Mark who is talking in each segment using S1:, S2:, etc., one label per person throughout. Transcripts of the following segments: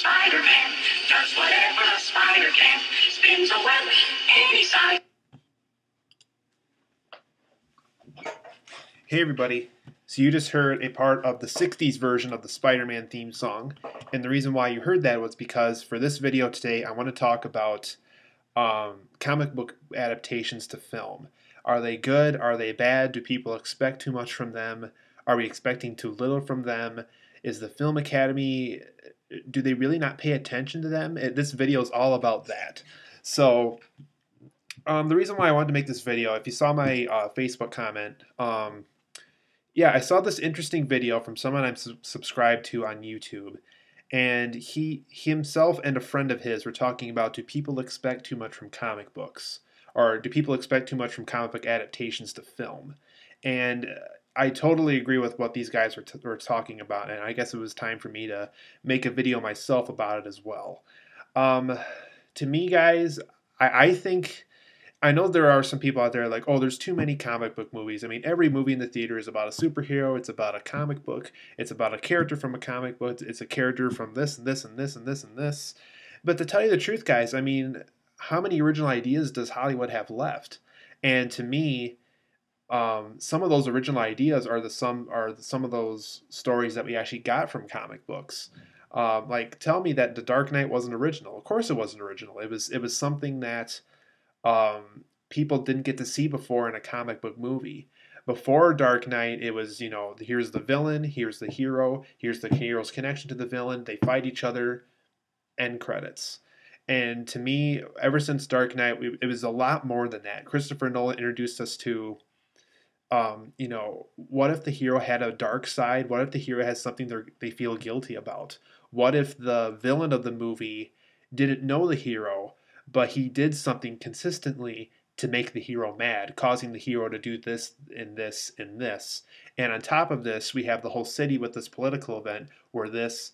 S1: Spider-Man does whatever a spider can. Spins a web any size.
S2: Hey everybody, so you just heard a part of the 60s version of the Spider-Man theme song, and the reason why you heard that was because for this video today I want to talk about comic book adaptations to film. Are they good? Are they bad? Do people expect too much from them? Are we expecting too little from them? Is the Film Academy, do they really not pay attention to them? This video is all about that. So the reason why I wanted to make this video, if you saw my Facebook comment, yeah, I saw this interesting video from someone I'm subscribed to on YouTube, and he himself and a friend of his were talking about, do people expect too much from comic books, or do people expect too much from comic book adaptations to film? And I totally agree with what these guys were talking about, and I guess it was time for me to make a video myself about it as well. Um, to me, guys, I think. I know there are some people out there like, oh, there's too many comic book movies. I mean, every movie in the theater is about a superhero. It's about a comic book. It's about a character from a comic book. It's a character from this and this and this and this and this. But to tell you the truth, guys, I mean, how many original ideas does Hollywood have left? And to me, some of those original ideas are some of those stories that we actually got from comic books. Like, tell me that The Dark Knight wasn't original. Of course, it wasn't original. It was something that people didn't get to see before in a comic book movie. Before Dark Knight, it was, here's the villain, here's the hero, here's the hero's connection to the villain, they fight each other, end credits. And to me, ever since Dark Knight, it was a lot more than that. Christopher Nolan introduced us to, what if the hero had a dark side? What if the hero has something they feel guilty about? What if the villain of the movie didn't know the hero, but he did something consistently to make the hero mad, causing the hero to do this and this and this. And on top of this, we have the whole city with this political event where this,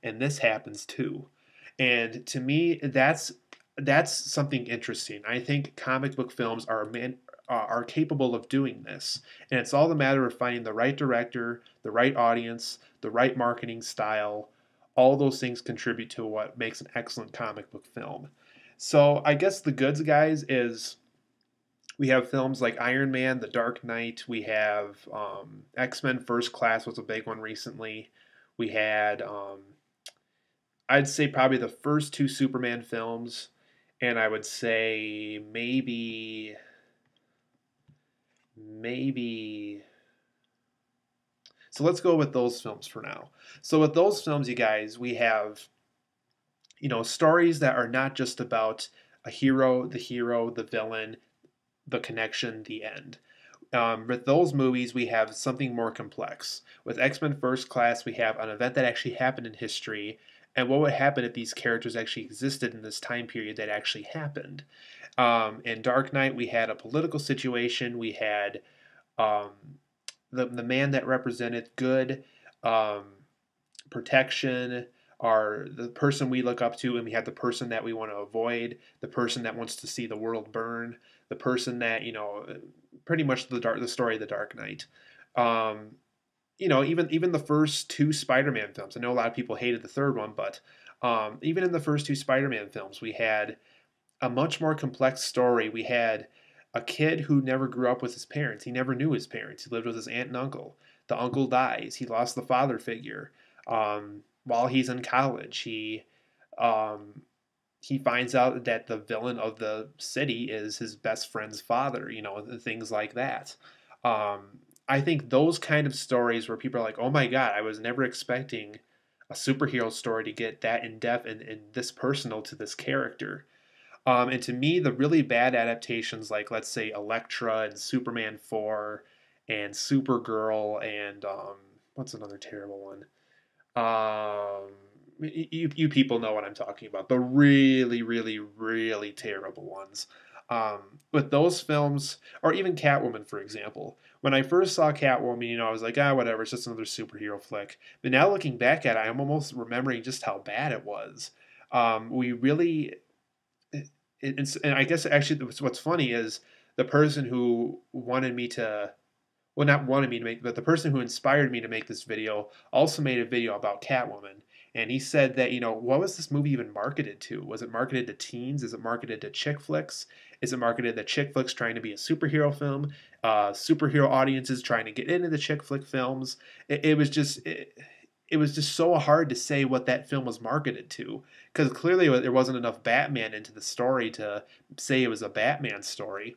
S2: and this happens too. And to me, that's something interesting. I think comic book films are capable of doing this, and it's all a matter of finding the right director, the right audience, the right marketing style. All those things contribute to what makes an excellent comic book film. So I guess the goods, guys, is we have films like Iron Man, The Dark Knight. We have X-Men First Class was a big one recently. We had, I'd say probably the first two Superman films, and I would say maybe. So let's go with those films for now. So with those films, you guys, we have stories that are not just about a hero, the villain, the connection, the end. With those movies, we have something more complex. With X-Men First Class, we have an event that actually happened in history, and what would happen if these characters actually existed in this time period that actually happened. In Dark Knight, we had a political situation. We had um, the man that represented good, um, protection, are the person we look up to, and we have the person that we want to avoid, the person that wants to see the world burn, the person that pretty much the story of the Dark Knight. Um, even the first two Spider-Man films. I know a lot of people hated the third one, but even in the first two Spider-Man films, we had a much more complex story. We had a kid who never grew up with his parents. He never knew his parents. He lived with his aunt and uncle. The uncle dies. He lost the father figure. While he's in college, um, he finds out that the villain of the city is his best friend's father. Things like that. I think those kind of stories where people are like, "Oh my God, I was never expecting a superhero story to get that in depth and this personal to this character." And to me, the really bad adaptations, like let's say Elektra and Superman 4 and Supergirl and what's another terrible one? You people know what I'm talking about. The really, really, really terrible ones. With those films, or even Catwoman, for example. When I first saw Catwoman, I was like, whatever, it's just another superhero flick. But now looking back at it, I'm almost remembering just how bad it was. We really, and I guess actually what's funny is the person who wanted me to well, not wanted me to make, but the person who inspired me to make this video also made a video about Catwoman. And he said that, what was this movie even marketed to? Was it marketed to teens? Is it marketed to chick flicks? Is it marketed to chick flicks trying to be a superhero film? Superhero audiences trying to get into the chick flick films? It was just so hard to say what that film was marketed to, because clearly there wasn't enough Batman into the story to say it was a Batman story.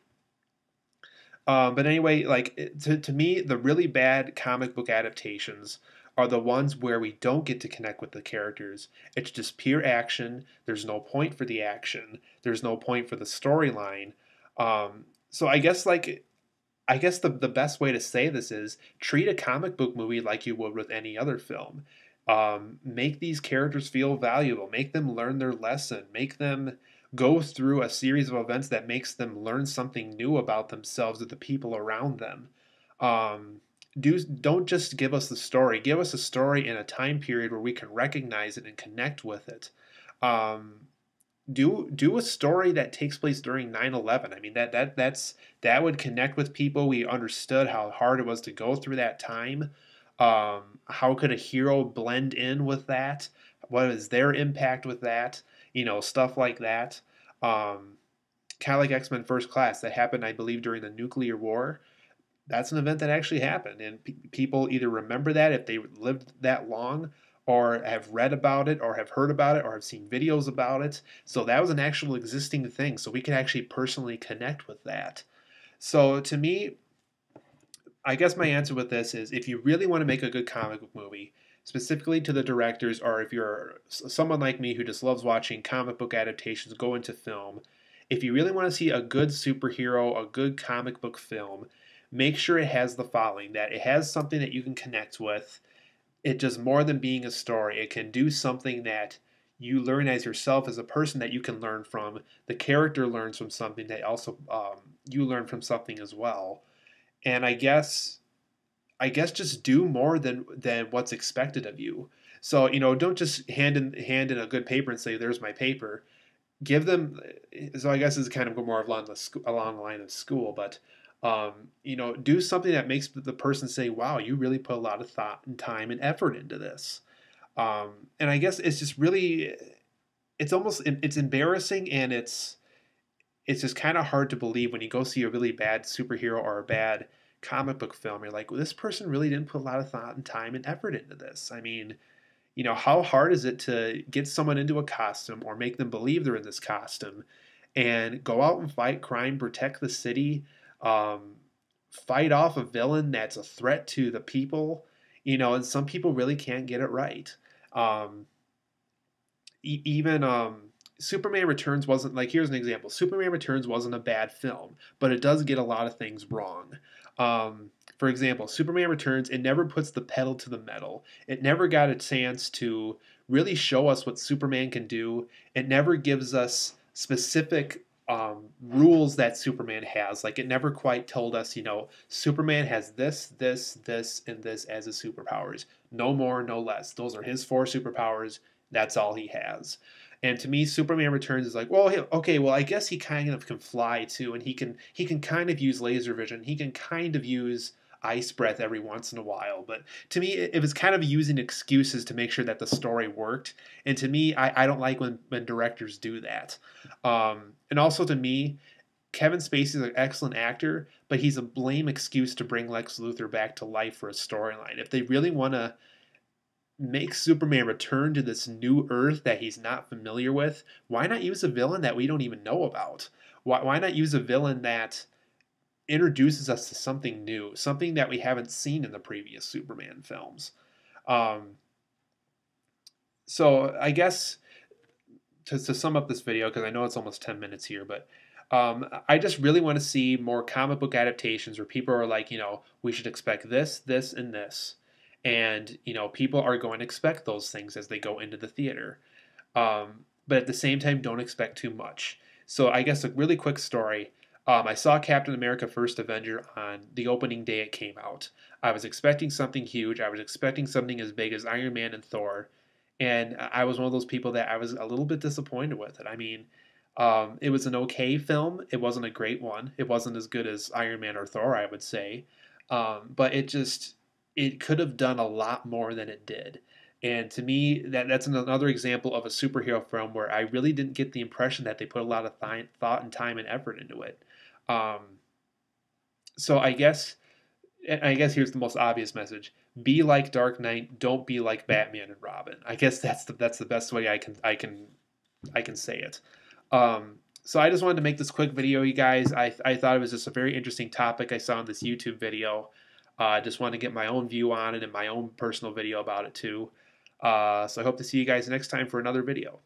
S2: But anyway, like to me, the really bad comic book adaptations are the ones where we don't get to connect with the characters. It's just pure action. There's no point for the action. There's no point for the storyline. So I guess the best way to say this is treat a comic book movie like you would with any other film. Make these characters feel valuable. Make them learn their lesson. Make them go through a series of events that makes them learn something new about themselves or the people around them. Um, don't just give us the story. Give us a story in a time period where we can recognize it and connect with it. Um, do a story that takes place during 9/11. I mean that would connect with people. We understood how hard it was to go through that time. How could a hero blend in with that? What is their impact with that? Stuff like that. Um, Kind of like X-Men First Class that happened, I believe, during the nuclear war. That's an event that actually happened, and people either remember that if they lived that long, or have read about it, or have heard about it, or have seen videos about it. So that was an actual existing thing. So we can actually personally connect with that. So to me, I guess my answer with this is if you really want to make a good comic book movie, specifically to the directors, or if you're someone like me who just loves watching comic book adaptations go into film, if you really want to see a good superhero, a good comic book film, make sure it has the following: that it has something that you can connect with. It does more than being a story. It can do something that you learn as yourself, as a person, that you can learn from. The character learns from something that also you learn from something as well. And I guess just do more than what's expected of you. So don't just hand in a good paper and say, "There's my paper." Give them. So I guess this is kind of more along the line of school, but do something that makes the person say, "Wow, you really put a lot of thought and time and effort into this." And I guess it's just really, it's embarrassing, and it's just kind of hard to believe when you go see a really bad superhero or a bad comic book film. You're like, well, this person really didn't put a lot of thought and time and effort into this. I mean, how hard is it to get someone into a costume or make them believe they're in this costume and go out and fight crime, protect the city, um, fight off a villain that's a threat to the people, and some people really can't get it right. Um, Even Superman Returns wasn't, like, here's an example. Superman Returns wasn't a bad film, but it does get a lot of things wrong. For example, Superman Returns, it never puts the pedal to the metal. It never got a chance to really show us what Superman can do. It never gives us specific rules that Superman has. Like, it never quite told us, Superman has this, this, this, and this as his superpowers. No more, no less. Those are his four superpowers. That's all he has. And to me, Superman Returns is like, well, okay, well, I guess he kind of can fly too, and he can kind of use laser vision. He can kind of use ice breath every once in a while. But to me, it was kind of using excuses to make sure that the story worked. And to me, I don't like when directors do that. And also to me, Kevin Spacey is an excellent actor, but he's a lame excuse to bring Lex Luthor back to life for a storyline. If they really want to make Superman return to this new Earth that he's not familiar with, why not use a villain that we don't even know about? Why not use a villain that introduces us to something new, something that we haven't seen in the previous Superman films? Um, so I guess to sum up this video, because I know it's almost 10 minutes here, but I just really want to see more comic book adaptations where people are like, we should expect this, this, and this. And, people are going to expect those things as they go into the theater. But at the same time, don't expect too much. So I guess a really quick story. I saw Captain America First Avenger on the opening day it came out. I was expecting something huge. I was expecting something as big as Iron Man and Thor. And I was one of those people that I was a little bit disappointed with it. I mean, it was an okay film. It wasn't a great one. It wasn't as good as Iron Man or Thor, I would say. But it could have done a lot more than it did. And to me, that's another example of a superhero film where I really didn't get the impression that they put a lot of thought and time and effort into it. Um, so I guess here's the most obvious message: be like Dark Knight, don't be like Batman and Robin. I guess that's the best way I can say it. So I just wanted to make this quick video, you guys. I thought it was just a very interesting topic I saw in this YouTube video. I just wanted to get my own view on it and my own personal video about it too. So I hope to see you guys next time for another video.